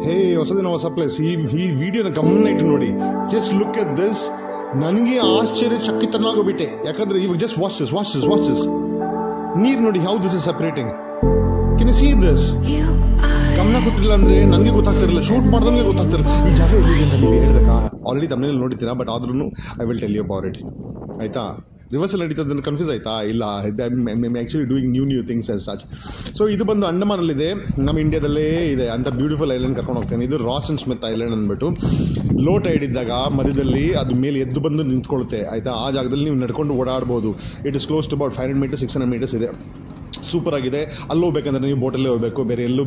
ಹೇ ಹೊಸದಿನ ಹೊಸ ಪ್ಲೇಸ್. ಈ ವಿಡಿಯೋನ ಗಮನ ಇಟ್ಟು ನೋಡಿ. Just look at this. ನನಗೆ ಆಶ್ಚರ್ಯಚಕಿತನಾಗೋಗ್ಬಿಟ್ಟೆ. ಯಾಕಂದ್ರೆ ಇವಾಗ ಜಸ್ಟ್ ವಾಚ್ ದಿಸ್ ನೀರು ನೋಡಿ, how this is separating. Can you see this? ಗಮನ ಕೊಟ್ಟಿಲ್ಲ ಅಂದ್ರೆ ನನಗೆ ಗೊತ್ತಾಗ್ತಿರಲಿಲ್ಲ, ಶೂಟ್ ಮಾಡ್ದಂಗೆ ಗೊತ್ತಾಗ್ತಿರಲಿಲ್ಲ ಈ ಜಾಗ ಎಲ್ಲಿದೆ ಅಂತ. ನೀವು ಹೇಳ್ಬೇಕಾ? ಆಲ್ರೆಡಿ ತಮ್ಮನೇಲಿ ನೋಡಿದ್ದೀರಾ, ಬಟ್ ಆದ್ರೂ I will tell you about it. ಆಯ್ತಾ? ರಿವರ್ಸಲ್ ನಡೀತದೆ, ಕನ್ಫ್ಯೂಸ್ ಆಯ್ತಾ? ಇಲ್ಲ, actually doing new things as such. So ಇದು ಬಂದು ಅಂಡಮಾನಲ್ಲಿದೆ, ನಮ್ಮ ಇಂಡಿಯಾದಲ್ಲೇ ಇದೆ ಅಂತ ಬ್ಯೂಟಿಫುಲ್ ಐಲ್ಯಾಂಡ್ ಕರ್ಕೊಂಡು ಹೋಗ್ತೇನೆ. ಇದು ರಾಸ್ ಅಂಡ್ ಸ್ಮಿತ್ ಐಲ್ಯಾಂಡ್ ಅಂದ್ಬಿಟ್ಟು. ಲೋ ಟೈಡ್ ಇದ್ದಾಗ ಮಧ್ಯದಲ್ಲಿ ಅದು ಮೇಲೆ ಎದ್ದು ಬಂದು ನಿಂತ್ಕೊಳ್ಳುತ್ತೆ. ಆಯಿತಾ? ಆ ಜಾಗದಲ್ಲಿ ನೀವು ನಡ್ಕೊಂಡು ಓಡಾಡ್ಬೋದು. It is close to about 500 meters 600 meters ಇದೆ. ಸೂಪರ್ ಆಗಿದೆ. ಅಲ್ಲಿ ಹೋಗ್ಬೇಕಂದ್ರೆ ನೀವು ಬೋಟಲ್ಲೇ ಹೋಗಬೇಕು,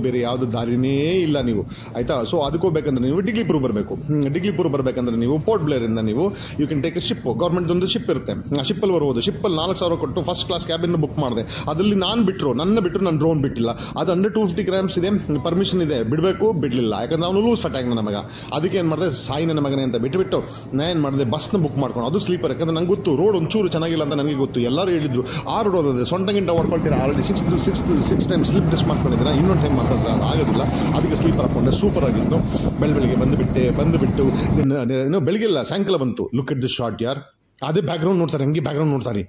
ಬೇರೆ ಯಾವುದು ದಾರಿನೇ ಇಲ್ಲ ನೀವು. ಆಯಿತಾ? ಸೊ ಅದಕ್ಕೆ ಹೋಗ್ಬೇಕಂದ್ರೆ ನೀವು ಡಿಗ್ಲಿಪುರ್ ಬರಬೇಕು. ಡಿಗ್ಲಿಪುರ್ ಬರಬೇಕಂದ್ರೆ ನೀವು ಪೋರ್ಟ್ ಬ್ಲೇರಿಂದ ನೀವು you can take a ship. Government ಒಂದು ಶಿಪ್ ಇರುತ್ತೆ, ಆ ಶಿಪ್ಪಲ್ಲಿ ಬರ್ಬೋದು. ಶಿಪ್ಪಲ್ಲಿ 4,000 ಕೊಟ್ಟು ಫಸ್ಟ್ ಕ್ಲಾಸ್ ಕ್ಯಾಬಿನ್ ಬುಕ್ ಮಾಡಿದೆ. ಅದರಲ್ಲಿ ನನ್ನ ಬಿಟ್ಟರು ನನ್ನ ಡ್ರೋನ್ ಬಿಟ್ಟಿಲ್ಲ. ಅದು ಅಂಡರ್ 250 grams ಇದೆ, ಪರ್ಮಿಷನ್ ಇದೆ, ಬಿಡಬೇಕು, ಬಿಡಲಿಲ್ಲ. ಯಾಕಂದ್ರೆ ಅವನು ಲೂಸ್ ಫಟಾಗಿ ನನ್ನ ಮಗ. ಅದಕ್ಕೆ ಏನು ಮಾಡಿದೆ, ಸಾಯಿ ನನ್ನ ಮಗನೇ ಅಂತ ಬಿಟ್ಟು ನಾನು ಏನು ಮಾಡಿದೆ, ಬಸ್ನ ಬುಕ್ ಮಾಡ್ಕೊಂಡು, ಅದು ಸ್ಲೀಪರ್. ಯಾಕಂದ್ರೆ ನಂಗೆ ಗೊತ್ತು ರೋಡ್ ಒಂಚೂರು ಚೆನ್ನಾಗಿಲ್ಲ ಅಂತ ನನಗೆ ಗೊತ್ತು. ಎಲ್ಲರೂ ಹೇಳಿದ್ರು ಆ ರೋಡ್ ಹೋದ್ರೆ ಸೊಂಟಗಿಂಟ ಹೊಡ್ಕೊಳ್ತೀರಾ. ಆಲ್ರೆಡಿ ಸಿಕ್ಸ್ ಟೈಮ್ ಸ್ಲಿಪ್ ಡಿಸ್ ಮಾಡ್ಕೊಂಡಿದ್ದೀರಾ, ಇನ್ನೊಂದು ಟೈಮ್ ಮಾತಾಡಿದ್ರೆ ಅದು ಆಗೋದಿಲ್ಲ. ಅದಕ್ಕೆ ಸ್ಲೀಪರ್ ಹಾಕೊಂಡೆ. ಸೂಪರ್ ಆಗಿತ್ತು. ಬೆಳಿಗ್ಗೆ ಬಂದುಬಿಟ್ಟು ಇನ್ನೂ ಬೆಳಿಗ್ಗೆ ಇಲ್ಲ, ಸಾಯಂಕಾಲ ಬಂತು. ಲುಕ್ ಎಟ್ ದಿ ಶಾರ್ಟ್ ಯಾರ್. ಅದೇ ಬ್ಯಾಕ್ಗ್ರೌಂಡ್ ನೋಡ್ತಾರೆ, ಹಂಗೆ ಬ್ಯಾಕ್ಗ್ರೌಂಡ್ ನೋಡ್ತಾರೆ,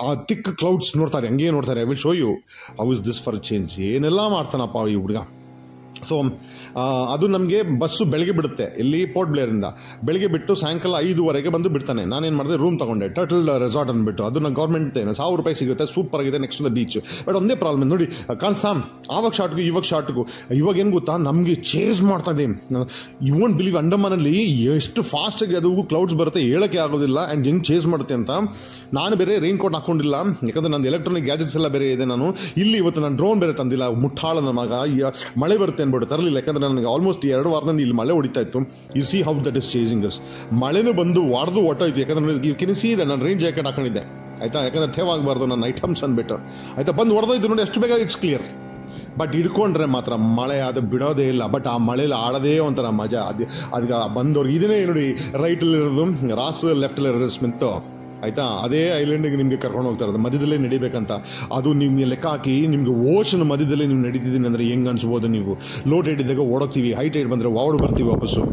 ಆ ತಿಕ್ ಕ್ಲೌಡ್ಸ್ ನೋಡ್ತಾರೆ, ಹಂಗೆ ನೋಡ್ತಾರೆ. I will show you how is this for change. ಏನೆಲ್ಲ ಮಾಡ್ತಾನಪ್ಪ ಈ ಹುಡುಗ. ಸೊ ಅದು ನಮಗೆ ಬಸ್ಸು ಬೆಳಗ್ಗೆ ಬಿಡುತ್ತೆ ಇಲ್ಲಿ ಪೋರ್ಟ್ ಬ್ಲೇರಿಂದ. ಬೆಳಗ್ಗೆ ಬಿಟ್ಟು ಸಾಯಂಕಾಲ 5:15 ಬಂದು ಬಿಡ್ತಾನೆ. ನಾನೇನು ಮಾಡಿದೆ, ರೂಮ್ ತಗೊಂಡೆ, ಟರ್ಟಲ್ ರೆಸಾರ್ಟ್ ಅಂದ್ಬಿಟ್ಟು. ಅದು ನನ್ನ ಗೌರ್ಮೆಂಟ್ ₹1,000 ಸಿಗುತ್ತೆ. ಸೂಪರ್ ಆಗಿದೆ, ನೆಕ್ಸ್ಟ್ ದ ಬೀಚ್. ಬಟ್ ಒಂದೇ ಪ್ರಾಬ್ಲಮ್ ನೋಡಿ, ಕಾಣಿಸ್ತಾ ಆವಾಗ ಶಾರ್ಟ್ಗೂ ಇವಾಗ ಏನು ಗೊತ್ತಾ, ನಮಗೆ ಚೇಸ್ ಮಾಡ್ತಾ ಇದೆ. ಯು ವೋಂಟ್ ಬಿಲೀವ್, ಅಂಡಮಾನಲ್ಲಿ ಎಷ್ಟು ಫಾಸ್ಟಾಗಿ ಅದು ಕ್ಲೌಡ್ಸ್ ಬರುತ್ತೆ, ಹೇಳೋಕ್ಕೆ ಆಗೋದಿಲ್ಲ. ಆ್ಯಂಡ್ ಹೆಂಗೆ ಚೇಸ್ ಮಾಡುತ್ತೆ ಅಂತ. ನಾನು ಬೇರೆ ರೈನ್ ಕೋಟ್ ಹಾಕೊಂಡಿಲ್ಲ, ಯಾಕಂದ್ರೆ ನನ್ನ ಎಲೆಕ್ಟ್ರಾನಿಕ್ ಗ್ಯಾಜೆಟ್ಸ್ ಎಲ್ಲ ಬೇರೆ ಇದೆ. ನಾನು ಇಲ್ಲಿ ಇವತ್ತು ನಾನು ಡ್ರೋನ್ ಬೇರೆ ತಂದಿಲ್ಲ. ಮುಟ್ಟಾಳ ನನ್ನ ಮಗ, ಮಳೆ ಬರುತ್ತೆ ಅಂದ್ಬಿಟ್ಟು ತರಲಿಲ್ಲ. ಯಾಕಂದ್ರೆ ನನಗೆ ಆಲ್ಮೋಸ್ಟ್ 2 ವಾರದಿಂದ ಇಲ್ಲಿ ಮಳೆ ಹೊಡಿತಾ ಇತ್ತು. You see how that is chasing us. ಮಳೆನೂ ಬಂದು ಹೊಟ್ಟೋಯ್ತು. ಯಾಕಂದ್ರೆ ಯು ಕೆನ್ ಸಿ ಇದೆ, ನಾನು ರೈನ್ ಜಾಕೆಟ್ ಹಾಕೊಂಡಿದ್ದೆ. ಆಯ್ತಾ? ಯಾಕಂದ್ರೆ ಥೇವಾಗಬಾರ್ದು ನನ್ನ ಐಟಮ್ಸ್ ಅಂದ್ಬಿಟ್ಟು. ಆಯ್ತಾ? ಬಂದು ಹೊಡೆದೋಯ್ತು ನೋಡಿ, ಅಷ್ಟು ಬೇಗ ಇಟ್ಸ್ ಕ್ಲಿಯರ್. ಬಟ್ ಹಿಡ್ಕೊಂಡ್ರೆ ಮಾತ್ರ ಮಳೆ ಅದು ಬಿಡೋದೇ ಇಲ್ಲ. ಬಟ್ ಆ ಮಳೆಯಲ್ಲಿ ಆಡೋದೇ ಒಂಥರ ಮಜಾ. ಅದಕ್ಕೆ ಬಂದವ್ರಿಗೆ ಇದನ್ನೇ ನೋಡಿ, ರೈಟಲ್ಲಿರೋದು ರಾಸ್, ಲೆಫ್ಟಲ್ಲಿರೋದು ಸ್ಮಿತ್. ಆಯಿತಾ? ಅದೇ ಐಲ್ಯಾಂಡಿಗೆ ನಿಮಗೆ ಕರ್ಕೊಂಡು ಹೋಗ್ತಾ ಇರೋದು, ಮಧ್ಯದಲ್ಲೇ ನಡಿಬೇಕಂತ. ಅದು ನಿಮಗೆ ಲೆಕ್ಕ ಹಾಕಿ, ನಿಮಗೆ ಓಷನ್ ಮಧ್ಯದಲ್ಲೇ ನೀವು ನಡೀತಿದ್ದೀನಿ ಅಂದರೆ ಹೆಂಗೆ ಅನ್ಸ್ಬೋದು ನೀವು. ಲೋ ಟೈಡ್ ಇದ್ದಾಗ ಓಡೋಗ್ತೀವಿ, ಹೈ ಟೈಡ್ ಬಂದರೆ ಬರ್ತೀವಿ ವಾಪಸ್ಸು.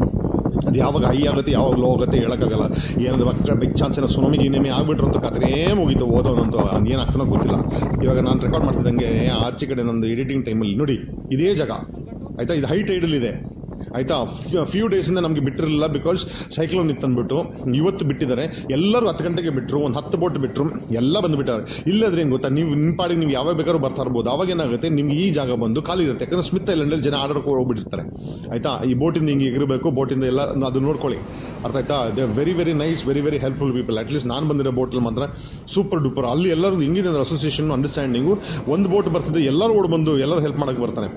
ಅದು ಯಾವಾಗ ಹೈ ಆಗುತ್ತೆ, ಯಾವಾಗ ಲೋ ಆಗುತ್ತೆ ಹೇಳೋಕ್ಕಾಗಲ್ಲ. ಏನಾದ್ರು ಬಿಗ್ ಚಾನ್ಸ್ ಏನೋ ಸುನಾಮಿ ಆಗ್ಬಿಟ್ರು ಅಂತ ಕಥೆ ಮುಗೀತು. ಓದೋನಂತೂ ಏನು ಆಗ್ತಾನೋ ಗೊತ್ತಿಲ್ಲ. ಇವಾಗ ನಾನು ರೆಕಾರ್ಡ್ ಮಾಡ್ತಿದ್ದಂಗೆ ಆಚೆ ಕಡೆ ನಂದು ಎಡಿಟಿಂಗ್ ಟೈಮಲ್ಲಿ ನೋಡಿ, ಇದೇ ಜಾಗ. ಆಯಿತಾ? ಇದು ಹೈ ಟೈಡಲ್ಲಿದೆ. ಆಯಿತಾ? ಫ್ಯೂ ಡೇಸಿಂದ ನಮಗೆ ಬಿಟ್ಟಿರಲಿಲ್ಲ, ಬಿಕಾಸ್ ಸೈಕ್ಲೋನ್ ಇತ್ತು ಅಂದ್ಬಿಟ್ಟು. ಇವತ್ತು ಬಿಟ್ಟಿದ್ದಾರೆ. ಎಲ್ಲರೂ 10 ಗಂಟೆಗೆ ಬಿಟ್ಟರು, ಒಂದು 10 ಬೋಟ್ ಬಿಟ್ಟರು, ಎಲ್ಲ ಬಂದುಬಿಟ್ಟಾರೆ. ಇಲ್ಲದ್ರೆ ಏನು ಗೊತ್ತಾ, ನೀವು ನಿಮ್ಮ ಪಾಡಿಗೆ ನೀವು ಯಾವಾಗ ಬೇಕಾದ್ರೂ ಬರ್ತಾ ಇರ್ಬೋದು. ಅವಾಗ ಏನಾಗುತ್ತೆ, ನಿಮ್ಗೆ ಈ ಜಾಗ ಬಂದು ಖಾಲಿ ಇರುತ್ತೆ. ಯಾಕಂದ್ರೆ ಸ್ಮಿತ್ ಐಲ್ಯಾಂಡಲ್ಲಿ ಜನ ಆರ್ಡರ್ ಹೋಗ್ಬಿಟ್ಟಿರ್ತಾರೆ. ಆಯಿತಾ? ಈ ಬೋಟಿಂದ ಹಿಂಗೆ ಎಗಿರಬೇಕು, ಬೋಟಿಂದ ಎಲ್ಲ ಅದು ನೋಡ್ಕೊಳ್ಳಿ. ಅರ್ಥ ಆಯ್ತಾ? They very very nice, very very helpful people. At least ನಾನು ಬಂದಿರೋ ಬೋಟಲ್ಲಿ ಮಾತ್ರ ಸೂಪರ್ ಡೂಪರ್. ಅಲ್ಲಿ ಎಲ್ಲರೂ ಹಿಂಗಿದೆ ಅಂದ್ರೆ ಅಸೋಸಿಯೇಷನ್ ಅಂಡರ್ಸ್ಟ್ಯಾಂಡಿಂಗು. ಒಂದು ಬೋಟ್ ಬರ್ತಿದ್ದು ಎಲ್ಲರೂ ಓಡ್ಬಂದು ಎಲ್ಲರೂ ಹೆಲ್ಪ್ ಮಾಡೋಕ್ಕೆ ಬರ್ತಾರೆ.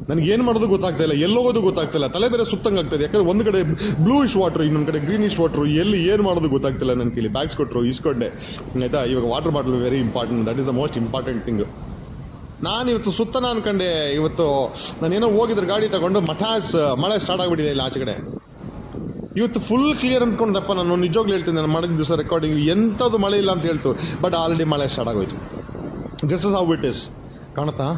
ನನಗೆ ಏನು ಮಾಡೋದು ಗೊತ್ತಾಗ್ತಾ ಇಲ್ಲ, ಎಲ್ಲೋಗೋದು ಗೊತ್ತಾಗ್ತಿಲ್ಲ, ತಲೆ ಬೇರೆ ಸುತ್ತಂಗೆ ಆಗ್ತದೆ. ಯಾಕಂದ್ರೆ ಒಂದು ಕಡೆ ಬ್ಲೂಯಿಶ್ ವಾಟ್ರು, ಇನ್ನೊಂದು ಕಡೆ ಗ್ರೀನಿಶ್ ವಾಟ್ರು, ಎಲ್ಲಿ ಏನು ಮಾಡೋದು ಗೊತ್ತಾಗ್ತಿಲ್ಲ. ನನ್ನ ಕೈಲಿ ಬ್ಯಾಗ್ಸ್ ಕೊಟ್ಟರು, ಇಸ್ಕೊಂಡೆ. ಆಯಿತಾ? ಇವಾಗ water bottle very important. That is the most important thing. ನಾನು ಇವತ್ತು ಸುತ್ತನ ಅನ್ಕೊಂಡೆ. ಇವತ್ತು ನಾನೇನೋ ಹೋಗಿದ್ರೆ ಗಾಡಿ ತಗೊಂಡು ಮಳೆ ಸ್ಟಾರ್ಟ್ ಆಗಿಬಿಟ್ಟಿದೆ ಇಲ್ಲಿ ಆಚೆ ಕಡೆ. ಇವತ್ತು ಫುಲ್ ಕ್ಲಿಯರ್ ಅಂದ್ಕೊಂಡಪ್ಪ. ನಾನು ನಿಜವಾಗ್ಲೂ ಹೇಳ್ತೀನಿ, ನಾನು ಮಾಡಿದ ದಿವಸ ರೆಕಾರ್ಡಿಂಗ್ ಎಂಥದ್ದು ಮಳೆ ಇಲ್ಲ ಅಂತ ಹೇಳ್ತು. ಬಟ್ ಆಲ್ರೆಡಿ ಮಳೆ ಸ್ಟಾರ್ಟ್ ಆಗೋಯ್ತು. This is how it is. ಕಾಣುತ್ತಾ?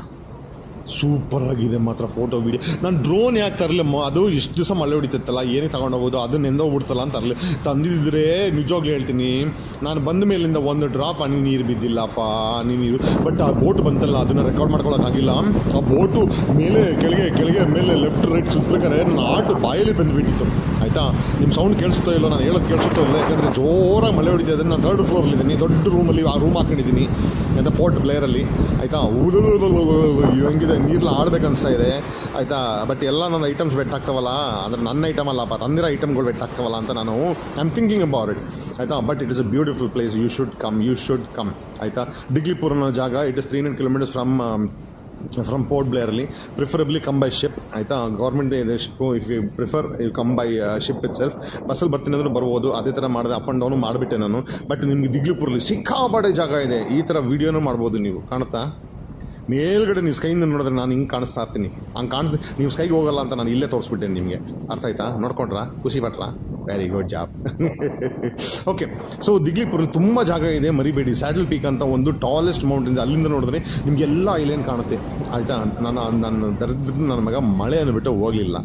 ಸೂಪರ್ ಆಗಿದೆ ಮಾತ್ರ ಫೋಟೋ ವಿಡಿಯೋ. ನಾನು ಡ್ರೋನ್ ಯಾಕೆ ತರಲಿ, ಅದು ಇಷ್ಟು ದಿವಸ ಮಳೆ ಹೊಡಿತಿತ್ತಲ್ಲ, ಏನಕ್ಕೆ ತಗೊಂಡೋಗ್ಬೋದು, ಅದನ್ನ ಎಂದೋಗ್ಬಿಡ್ತಲ್ಲ ಅಂತ ತರಲಿ. ತಂದಿದ್ರೆ ನಿಜವಾಗ್ಲೂ ಹೇಳ್ತೀನಿ, ನಾನು ಬಂದ ಮೇಲಿಂದ ಒಂದು ಡ್ರಾಪ್ ಹನಿ ನೀರು ಬಿದ್ದಿಲ್ಲಪ್ಪ, ಹನಿ ನೀರು. ಬಟ್ ಆ ಬೋಟ್ ಬಂತಲ್ಲ, ಅದನ್ನು ರೆಕಾರ್ಡ್ ಮಾಡ್ಕೊಳಕ್ಕಾಗಿಲ್ಲ. ಆ ಬೋಟು ಮೇಲೆ ಕೆಳಗೆ ಮೇಲೆ ಲೆಫ್ಟ್ ರೈಟ್ ಸುತ್ತಬೇಕಾದ್ರೆ ನನ್ನ ಆಟು ಬಾಯಲ್ಲಿ ಬಂದುಬಿಟ್ಟಿತ್ತು. ಆಯಿತಾ? ನಿಮ್ಮ ಸೌಂಡ್ ಕೇಳಿಸುತ್ತೋ ಇಲ್ಲೋ, ನಾನು ಹೇಳೋದು ಕೇಳಿಸುತ್ತೋ ಇಲ್ಲ. ಯಾಕಂದರೆ ಜೋರಾಗಿ ಮಳೆ ಹೊಡಿತಾ ಇದ್ದರೆ ನಾನು 3rd ಫ್ಲೋರಲ್ಲಿದ್ದೀನಿ, ದೊಡ್ಡ ರೂಮಲ್ಲಿ. ಆ ರೂಮ್ ಹಾಕೊಂಡಿದ್ದೀನಿ ಅಂತ ಪೋರ್ಟ್ ಬ್ಲೇರಲ್ಲಿ. ಆಯಿತಾ? ಹೆಂಗಿದೆ, ನೀರ್ಲ ಆಡ್ಬೇಕು ಅನಿಸ್ತಾ ಇದೆ. ಆಯಿತಾ? ಬಟ್ ಎಲ್ಲ ನನ್ನ ಐಟಮ್ಸ್ ವೆಟ್ ಆಗ್ತಾವಲ್ಲ, ಅಂದರೆ ನನ್ನ ಐಟಮ್ ಅಲ್ಲಪ್ಪ, ತಂದಿರೋ ಐಟಮ್ಗಳು ವೆಟ್ ಆಗ್ತಾವಲ್ಲ ಅಂತ ನಾನು I am thinking about it. ಆಯಿತಾ? But it is a beautiful place. You should come. ಆಯಿತಾ? ದಿಗ್ಲಿಪುರ್ ಅನ್ನೋ ಜಾಗ, ಇಟ್ ಇಸ್ 300 kilometers ಫ್ರಮ್ ಪೋರ್ಟ್ ಬ್ಲೇರಲ್ಲಿ. Preferably come by ship. ಆಯಿತಾ? ಗೌರ್ಮೆಂಟ್ ಇದೆ ship. If you prefer you come by ship itself. ಬಸ್ಸಲ್ಲಿ ಬರ್ತೀನಿ ಅಂದ್ರೂ ಬರ್ಬೋದು. ಅದೇ ಥರ ಮಾಡಿದೆ, ಅಪ್ ಆ್ಯಂಡ್ ಡೌನು ಮಾಡಿಬಿಟ್ಟೆ ನಾನು. ಬಟ್ ನಿಮಗೆ ದಿಗ್ಲಿಪುರಲ್ಲಿ ಸಿಕ್ಕಾಬಾಡೆ ಜಾಗ ಇದೆ. ಈ ಥರ ವೀಡಿಯೋನೂ ಮಾಡ್ಬೋದು ನೀವು. ಕಾಣುತ್ತಾ? ಮೇಲ್ಗಡೆ ನೀವು ಸ್ಕೈಯಿಂದ ನೋಡಿದ್ರೆ ನಾನು ಹಿಂಗೆ ಕಾಣಿಸ್ತಾ ಇರ್ತೀನಿ. ಹಂಗೆ ನೀವು ಸ್ಕೈಗೆ ಹೋಗಲ್ಲ ಅಂತ ನಾನು ಇಲ್ಲೇ ತೋರಿಸ್ಬಿಟ್ಟೇನೆ ನಿಮಗೆ. ಅರ್ಥ ಆಯ್ತಾ? ನೋಡ್ಕೊಂಡ್ರಾ? ಖುಷಿ ಪಟ್ರಾ? Very good job. Okay, so Diglipur ತುಂಬ ಜಾಗ ಇದೆ, ಮರಿಬೇಡಿ. ಸ್ಯಾಡಲ್ ಪೀಕ್ ಅಂತ ಒಂದು ಟಾಲೆಸ್ಟ್ ಮೌಂಟೇನ್, ಅಲ್ಲಿಂದ ನೋಡಿದ್ರೆ ನಿಮಗೆಲ್ಲ ಐಲ್ಯಾಂಡ್ ಕಾಣುತ್ತೆ ಆಯಿತಾ. ನನ್ನ ದರಿದ್ರ ನನ್ನ ಮಗ ಮಳೆ ಅಂದ್ಬಿಟ್ಟು ಹೋಗಲಿಲ್ಲ.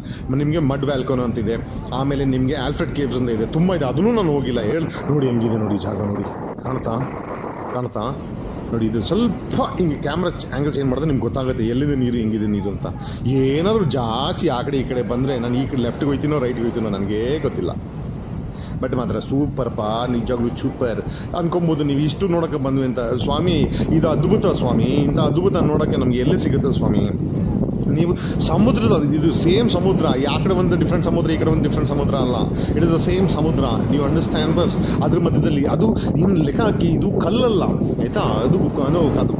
ನಿಮಗೆ ಮಡ್ ವ್ಯಾಲ್ಕೋನ್ ಅಂತಿದೆ, ಆಮೇಲೆ ನಿಮಗೆ ಆಲ್ಫ್ರೆಡ್ ಕೇವ್ಸ್ ಅಂತ ಇದೆ, ತುಂಬ ಇದೆ, ಅದನ್ನೂ ನಾನು ಹೋಗಿಲ್ಲ. ನೋಡಿ ಹೆಂಗಿದೆ ನೋಡಿ ಜಾಗ, ನೋಡಿ ಕಾಣ್ತಾ ನೋಡಿ. ಇದು ಸ್ವಲ್ಪ ಹಿಂಗೆ ಕ್ಯಾಮ್ರಾ ಆ್ಯಂಗಲ್ ಚೇಂಜ್ ಮಾಡಿದ್ರೆ ನಿಮ್ಗೆ ಗೊತ್ತಾಗುತ್ತೆ ಎಲ್ಲಿದೆ ನೀರು, ಹೆಂಗಿದೆ ನೀರು ಅಂತ. ಏನಾದರೂ ಜಾಸ್ತಿ ಆ ಕಡೆ ಈ ಕಡೆ ಬಂದರೆ ನಾನು ಈ ಕಡೆ ಲೆಫ್ಟ್ಗೆ ಹೋಗ್ತೀನೋ ರೈಟ್ಗೆ ಹೋಗ್ತೀನೋ ನನಗೇ ಗೊತ್ತಿಲ್ಲ. ಬಟ್ ಮಾತ್ರ ಸೂಪರ್ಪಾ, ನಿಜವಾಗ್ಲೂ ಸೂಪರ್ ಅನ್ಕೊಬೋದು. ನೀವು ಇಷ್ಟು ನೋಡೋಕ್ಕೆ ಬಂದ್ವಿ ಅಂತ. ಸ್ವಾಮಿ ಇದು ಅದ್ಭುತ ಸ್ವಾಮಿ, ಇಂಥ ಅದ್ಭುತ ನೋಡೋಕ್ಕೆ ನಮಗೆ ಎಲ್ಲಿ ಸಿಗುತ್ತೆ ಸ್ವಾಮಿ? ನೀವು ಸಮುದ್ರದ ಇದು ಸೇಮ್ ಸಮುದ್ರ, ಆ ಕಡೆ ಒಂದು ಡಿಫ್ರೆಂಟ್ ಸಮುದ್ರ, ಈ ಕಡೆ ಒಂದು ಡಿಫ್ರೆಂಟ್ ಸಮುದ್ರ ಅಲ್ಲ, ಇಟ್ ಇಸ್ ದ ಸೇಮ್ ಸಮುದ್ರ. ನೀವು ಅಂಡರ್ಸ್ಟ್ಯಾಂಡ್ ಬಸ್? ಅದ್ರ ಮಧ್ಯದಲ್ಲಿ ಅದು ಇನ್ನು ಲೆಕ್ಕ ಹಾಕಿ, ಇದು ಕಲ್ಲಲ್ಲ ಆಯಿತಾ, ಅದು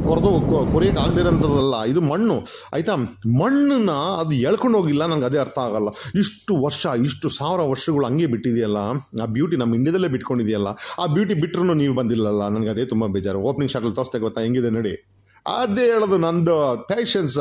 ಕೊರೆಯೋಕೆ ಆಗದಿರೋಂಥದ್ದಲ್ಲ, ಇದು ಮಣ್ಣು ಆಯಿತಾ. ಮಣ್ಣನ್ನ ಅದು ಎಳ್ಕೊಂಡು ಹೋಗಿಲ್ಲ, ನನಗೆ ಅದೇ ಅರ್ಥ ಆಗಲ್ಲ. ಇಷ್ಟು ವರ್ಷ, ಇಷ್ಟು ಸಾವಿರ ವರ್ಷಗಳು ಹಂಗೆ ಬಿಟ್ಟಿದೆಯಲ್ಲ, ಆ ಬ್ಯೂಟಿ ನಮ್ಮ ಇಂಡಿಯಾದಲ್ಲೇ ಬಿಟ್ಕೊಂಡಿದೆಯಲ್ಲ, ಆ ಬ್ಯೂಟಿ ಬಿಟ್ಟರು ನೀವು ಬಂದಿಲ್ಲಲ್ಲ, ನನಗೆ ಅದೇ ತುಂಬ ಬೇಜಾರು. ಓಪನಿಂಗ್ ಶಾಟಲ್ಲಿ ತೋರಿಸ್ತೆ ಗೊತ್ತಾ ಹೆಂಗಿದೆ ನೋಡಿ, ಅದೇ ಹೇಳೋದು ನಂದು ಪ್ಯಾಷನ್ಸ್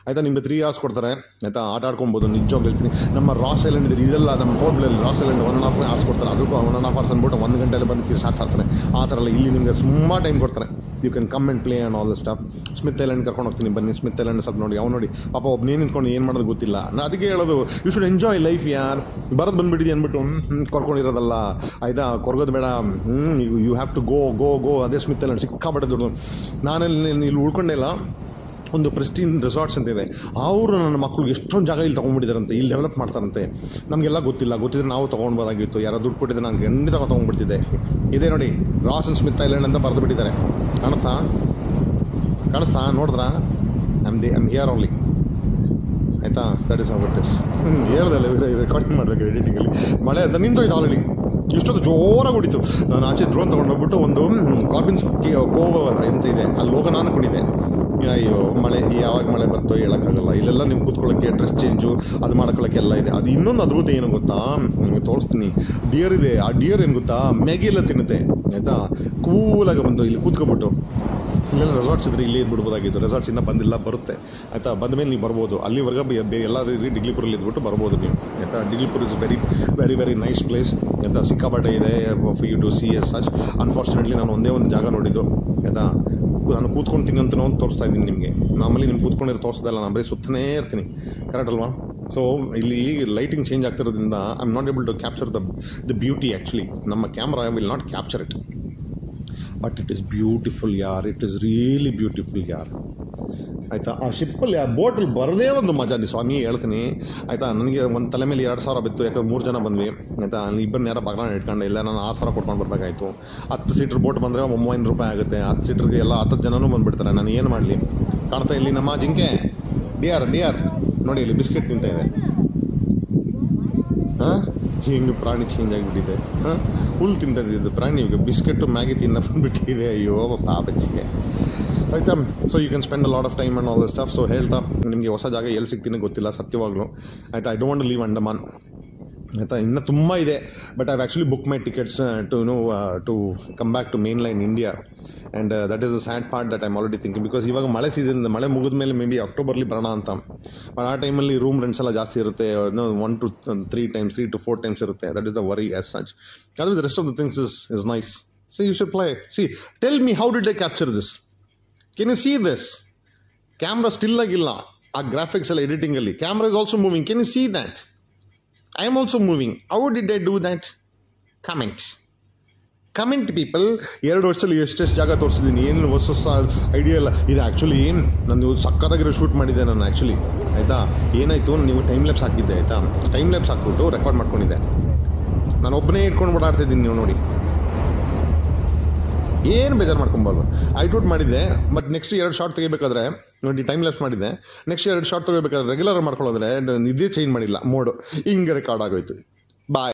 ಆಯಿತಾ. ನಿಮಗೆ 3 hours ಕೊಡ್ತಾರೆ ಆಯಿತಾ, ಆಟ ಆಡ್ಕೊಬೋದು. ನಿಜವಾಗ್ಲೂ ಹೇಳ್ತೀನಿ, ನಮ್ಮ ರಾಸ್ ಐಲ್ಯಾಂಡ್ ಇದೆ, ಇದೆಲ್ಲ ನಮ್ಮ ಹೋಟ್ಲಲ್ಲಿ ರಾಸ್ ಐಲ್ಯಾಂಡ್ 1.5 hours ಕೊಡ್ತಾರೆ, ಅದಕ್ಕೂ 1.5 hours ಅಂದ್ಬಿಟ್ಟು 1 ಗಂಟೆಯಲ್ಲಿ ಬಂದು ಸ್ಟಾರ್ಟ್ ಮಾಡ್ತಾರೆ. ಆ ಥರ ಎಲ್ಲ ಇಲ್ಲಿ ನಿಮಗೆ ತುಂಬ ಟೈಮ್ ಕೊಡ್ತಾರೆ. You can come and play and all the stuff. Smith island ಕರ್ಕೊಂಡು ಹೋಗ್ತೀನಿ, ಬನ್ನಿ ಸ್ಮಿತ್ ಐಲ್ಯಾಂಡ್ ಸ್ವಲ್ಪ ನೋಡಿ. ನೋಡಿ ಪಾಪ ಒಬ್ಬನೇ ನಿಂತ್ಕೊಂಡು ಏನು ಮಾಡೋದು ಗೊತ್ತಿಲ್ಲ. ನಾನು ಅದಕ್ಕೆ ಹೇಳೋದು, ಯು ಶುಡ್ ಎಂಜಾಯ್ ಲೈಫ್ ಯಾರ್. ಬರೋದು ಬಂದುಬಿಟ್ಟಿದೆ ಅಂದ್ಬಿಟ್ಟು ಕರ್ಕೊಂಡಿರೋದಲ್ಲ ಆಯಿತಾ, ಕೊರ್ಗೋದು ಬೇಡ. You have to go. ಅದೇ ಸ್ಮಿತ್ ಐಲ್ಯಾಂಡ್ ಸಿಕ್ಕಾಪಟ್ಟೆ ದುಡ್ಡು. ನಾನಲ್ಲಿ ಇಲ್ಲಿ ಉಳ್ಕೊಂಡೇ ಇಲ್ಲ. ಒಂದು ಪ್ರೆಸ್ಟೀನ್ ರೆಸಾರ್ಟ್ಸ್ ಅಂತ ಇದೆ, ಅವರು ನನ್ನ ಮಕ್ಕಳಿಗೆ ಎಷ್ಟೊಂದು ಜಾಗ ಇಲ್ಲಿ ತೊಗೊಂಡ್ಬಿಟ್ಟಿದ್ದಾರಂತೆ, ಇಲ್ಲಿ ಡೆವಲಪ್ ಮಾಡ್ತಾರಂತೆ. ನಮಗೆಲ್ಲ ಗೊತ್ತಿದ್ರೆ ನಾವು ತೊಗೊಳ್ಬೋದಾಗಿತ್ತು. ಯಾರೋ ದುಡ್ಡು ಕೊಟ್ಟಿದ್ರೆ ನಾನು ಖಂಡಿತ ತೊಗೊಂಡ್ಬಿಡ್ತಿದ್ದೆ. ಇದೇ ನೋಡಿ ರಾಸ್ ಅಂಡ್ ಸ್ಮಿತ್ ಐಲ್ಯಾಂಡ್ ಅಂತ ಬರೆದು ಬಿಟ್ಟಿದ್ದಾರೆ, ಕಾಣಿಸ್ತಾ ನೋಡಿದ್ರಾ? ಐಮ್ ಹಿಯರ್ ಓನ್ಲಿ ಆಯಿತಾ. That is how it is. ಹೇಳ್ದಲ್ಲ ರೆಕಾರ್ಡಿಂಗ್ ಮಾಡಬೇಕು ಎಡಿಟಿಂಗಲ್ಲಿ. ಮಳೆ ಅಂತ ನಿಂತೋಯ್ತು ಆಲ್ರೆಡಿ, ಇಷ್ಟೊಂದು ಜೋರಾಗಿ ಹೊಡಿತು. ನಾನು ಆಚೆ ಡ್ರೋನ್ ತೊಗೊಂಡೋಗ್ಬಿಟ್ಟು ಒಂದು ಕಾರ್ಬಿನ್ಸ್ ಕೋವ್ ಅಂತ ಇದೆ, ಅಲ್ಲಿ ಹೋಗೋಣ ಅಂದ್ಕೊಂಡಿದ್ದೆ. ಅಯ್ಯೋ ಮಳೆ, ಯಾವಾಗ ಮಳೆ ಬರ್ತೋ ಹೇಳೋಕ್ಕಾಗಲ್ಲ. ಇಲ್ಲೆಲ್ಲ ನೀವು ಕೂತ್ಕೊಳ್ಳೋಕ್ಕೆ ಡ್ರೆಸ್ ಚೇಂಜು ಅದು ಮಾಡ್ಕೊಳ್ಳೋಕ್ಕೆ ಎಲ್ಲ ಇದೆ. ಅದು ಇನ್ನೊಂದು ಅದ್ಭುತ ಏನು ಗೊತ್ತಾ, ನಿಮಗೆ ತೋರಿಸ್ತೀನಿ. ಡಿಯರ್ ಇದೆ, ಆ ಡಿಯರ್ ಏನು ಗೊತ್ತಾ, ಮ್ಯಾಗಿ ಎಲ್ಲ ತಿನ್ನುತ್ತೆ ಆಯಿತಾ. ಕೂಲಾಗಿ ಬಂದು ಇಲ್ಲಿ ಕೂತ್ಕೊಬಿಟ್ಟು, ಇಲ್ಲೆಲ್ಲ ರೆಸಾರ್ಟ್ಸ್ ಇದ್ರೆ ಇಲ್ಲೇ ಇದ್ಬಿಡ್ಬೋದಾಗಿತ್ತು. ರೆಸಾರ್ಟ್ಸ್ ಇನ್ನೂ ಬಂದಿಲ್ಲ, ಬರುತ್ತೆ ಆಯಿತಾ. ಬಂದಮೇಲೆ ನೀವು ಬರ್ಬೋದು. ಅಲ್ಲಿವರೆಗೆ ಬೇರೆ ಎಲ್ಲ ಡಿಗ್ಲಿಪುರಲ್ಲಿ ಇದ್ಬಿಟ್ಟು ಬರ್ಬೋದು ನೀವು ಆಯಿತಾ. Diglipur is very nice place ಆಯಿತಾ. ಸಿಕ್ಕಾಪಟ್ಟೆ ಇದೆ for you to see as such. Unfortunately ನಾನು ಒಂದೇ ಒಂದು ಜಾಗ ನೋಡಿದ್ದು ಆಯಿತಾ. ನಾನು ಕೂತ್ಕೊಂಡು ಅಂತ ತೋರಿಸ್ತಾ ಇದ್ದೀನಿ ನಿಮಗೆ. ನಾರ್ಮಲಿ ನಿಮ್ಗೆ ಕೂತ್ಕೊಂಡಿರೋ ತೋರಿಸೋದಲ್ಲ, ನಾನು ಬರೀ ಸುತ್ತನೇ ಇರ್ತೀನಿ, ಕರೆಕ್ಟ್ ಅಲ್ವಾ? ಸೊ ಇಲ್ಲಿ ಲೈಟಿಂಗ್ ಚೇಂಜ್ ಆಗ್ತಿರೋದ್ರಿಂದ I am not able to capture the beauty. Actually ನಮ್ಮ camera will not capture it, but it is beautiful ಯಾರ್, ಇಟ್ ಈಸ್ ರಿಯಲಿ ಬ್ಯೂಟಿಫುಲ್ ಯಾರ್ ಆಯಿತಾ. ಆ ಶಿಪ್ಪಲ್ಲಿ, ಆ ಬೋಟಲ್ಲಿ ಬರದೇ ಒಂದು ಮಜಾ ಸ್ವಾಮಿ, ಹೇಳ್ತೀನಿ ಆಯಿತಾ. ನನಗೆ ಒಂದು ತಲೆ ಮೇಲೆ 2,000 ಬಿತ್ತು, ಯಾಕಂದ್ರೆ 3 ಜನ ಬಂದ್ವಿ ಆಯಿತಾ. ಇಬ್ಬರನ್ನ ಯಾರೋ ಬಾಗಿನ ಇಟ್ಕೊಂಡು ಇಲ್ಲ, ನಾನು 6,000 ಕೊಟ್ಕೊಂಡು ಬರಬೇಕಾಯ್ತು. 10 ಸೀಟ್ರ್ ಬೋಟ್ ಬಂದರೆ 3000 ರೂಪಾಯಿ ಆಗುತ್ತೆ. 10 ಸೀಟ್ರಿಗೆ ಎಲ್ಲ 10 ಜನನೂ ಬಂದುಬಿಡ್ತಾರೆ. ನಾನು ಏನು ಮಾಡಲಿ? ಕಾಣ್ತಾ ಇಲ್ಲಿ ನಮ್ಮ ಜಿಂಕೆ ಡಿಯರ್ ನೋಡಿ, ಇಲ್ಲಿ ಬಿಸ್ಕೆಟ್ ತಿಂತ ಇದೆ. ಹಿಂಗೆ ಪ್ರಾಣಿ ಚೇಂಜ್ ಆಗಿಬಿಟ್ಟಿದೆ. ಹುಲ್ಲು ತಿಂತ ಇದ್ದಿದ್ದು ಪ್ರಾಣಿ ಈಗ ಬಿಸ್ಕೆಟು ಮ್ಯಾಗಿ ತಿನ್ನ ಬಂದುಬಿಟ್ಟಿದೆ. ಅಯ್ಯೋ ಪಾಪಚ್ಚಿಗೆ ಆಯಿತಾ. So you can spend a lot of time and all the stuff. So ಹೇಳ್ತಾ ನಿಮಗೆ ಹೊಸ ಜಾಗ ಎಲ್ಲಿ ಸಿಗ್ತೀನಿ ಗೊತ್ತಿಲ್ಲ ಸತ್ಯವಾಗ್ಲೂ ಆಯಿತಾ. I don't want to leave Andaman ಆಯಿತಾ. ಇನ್ನೂ ತುಂಬ ಇದೆ, but I have actually book my tickets to come back to main line India. And that is the sad part that I'm already thinking. Because ಇವಾಗ ಮಳೆ ಸೀಸನ್, ಮಳೆ ಮುಗಿದ ಮೇಲೆ may be ಅಕ್ಟೋಬರ್ಲಿ ಬರೋಣ ಅಂತ. ಬಟ್ ಆ ಟೈಮಲ್ಲಿ ರೂಮ್ ರೆಂಟ್ಸ್ ಎಲ್ಲ ಜಾಸ್ತಿ ಇರುತ್ತೆ. 1 to 3 to 4 times ಇರುತ್ತೆ. That is the worry as such. ಅದು the rest of the things is nice. So you should play. See tell me, how did I capture this? Can you see this? Camera still ಆಗಿಲ್ಲ, ಆ graphics ಎಲ್ಲ ಎಡಿಟಿಂಗಲ್ಲಿ. Camera is also moving. Can you see that? I am also moving. How did I do that? Comment people. 2 ವರ್ಷದಲ್ಲಿ ಎಷ್ಟೆಷ್ಟು ಜಾಗ ತೋರಿಸಿದ್ದೀನಿ, ಏನು ಹೊಸ ಐಡಿಯಾ ಇಲ್ಲ. ಇದು ಆ್ಯಕ್ಚುಲಿ ನಾನು ಸಕ್ಕತ್ತಾಗಿರೋ ಶೂಟ್ ಮಾಡಿದ್ದೆ ನಾನು ಆ್ಯಕ್ಚುಲಿ ಆಯಿತಾ. ಏನಾಯಿತು, ನೀವು ಟೈಮ್ ಲ್ಯಾಪ್ಸ್ ಹಾಕಿದ್ದೆ ಆಯಿತಾ. ಟೈಮ್ ಲ್ಯಾಪ್ಸ್ ಹಾಕ್ಬಿಟ್ಟು ರೆಕಾರ್ಡ್ ಮಾಡ್ಕೊಂಡಿದ್ದೆ. ನಾನು ಒಬ್ಬನೇ ಇಟ್ಕೊಂಡು ಓಡಾಡ್ತಿದ್ದೀನಿ, ನೀವು ನೋಡಿ. ಏನು ಬೇಜಾರು ಮಾಡ್ಕೊಬಾರ್ದು. ಐಟೂಟ್ ಮಾಡಿದ್ದೆ, ಬಟ್ ನೆಕ್ಸ್ಟ್ 2 ಶಾರ್ಟ್ ತೆಗಿಬೇಕಾದ್ರೆ ನೋಡಿ ಟೈಮ್ ಲ್ಯಾಪ್ಸ್ ಮಾಡಿದ್ದೆ. ನೆಕ್ಸ್ಟ್ 2 ಶಾರ್ಟ್ ತೆಗಿಬೇಕಾದ್ರೆ ರೆಗ್ಯುಲರ್ ಮಾಡ್ಕೊಳ್ಳೋದ್ರೆ ಇದೇ ಚೇಂಜ್ ಮಾಡಿಲ್ಲ ಮೋಡು, ಹಿಂಗೆ ರೆಕಾರ್ಡ್ ಆಗೋಯ್ತು. ಬಾಯ್.